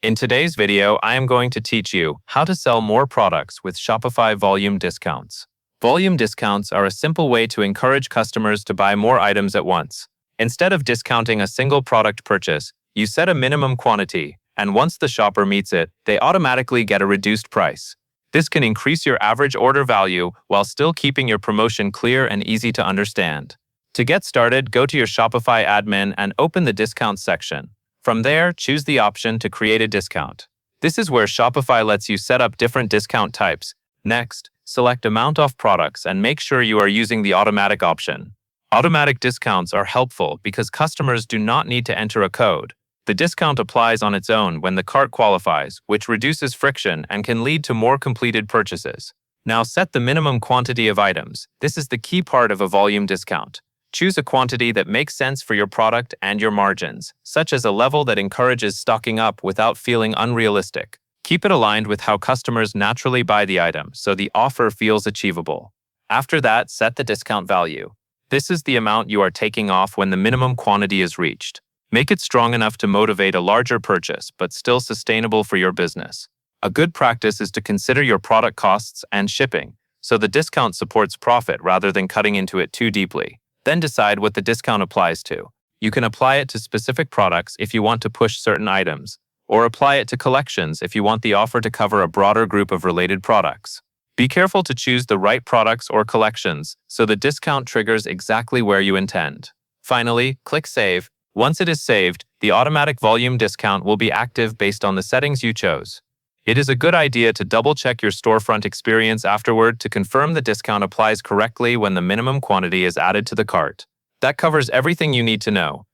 In today's video, I am going to teach you how to sell more products with Shopify volume discounts. Volume discounts are a simple way to encourage customers to buy more items at once. Instead of discounting a single product purchase, you set a minimum quantity, and once the shopper meets it, they automatically get a reduced price. This can increase your average order value while still keeping your promotion clear and easy to understand. To get started, go to your Shopify admin and open the discounts section. From there, choose the option to create a discount. This is where Shopify lets you set up different discount types. Next, select Amount Off Products and make sure you are using the automatic option. Automatic discounts are helpful because customers do not need to enter a code. The discount applies on its own when the cart qualifies, which reduces friction and can lead to more completed purchases. Now set the minimum quantity of items. This is the key part of a volume discount. Choose a quantity that makes sense for your product and your margins, such as a level that encourages stocking up without feeling unrealistic. Keep it aligned with how customers naturally buy the item so the offer feels achievable. After that, set the discount value. This is the amount you are taking off when the minimum quantity is reached. Make it strong enough to motivate a larger purchase, but still sustainable for your business. A good practice is to consider your product costs and shipping, so the discount supports profit rather than cutting into it too deeply. Then decide what the discount applies to. You can apply it to specific products if you want to push certain items, or apply it to collections if you want the offer to cover a broader group of related products. Be careful to choose the right products or collections so the discount triggers exactly where you intend. Finally, click Save. Once it is saved, the automatic volume discount will be active based on the settings you chose. It is a good idea to double-check your storefront experience afterward to confirm the discount applies correctly when the minimum quantity is added to the cart. That covers everything you need to know.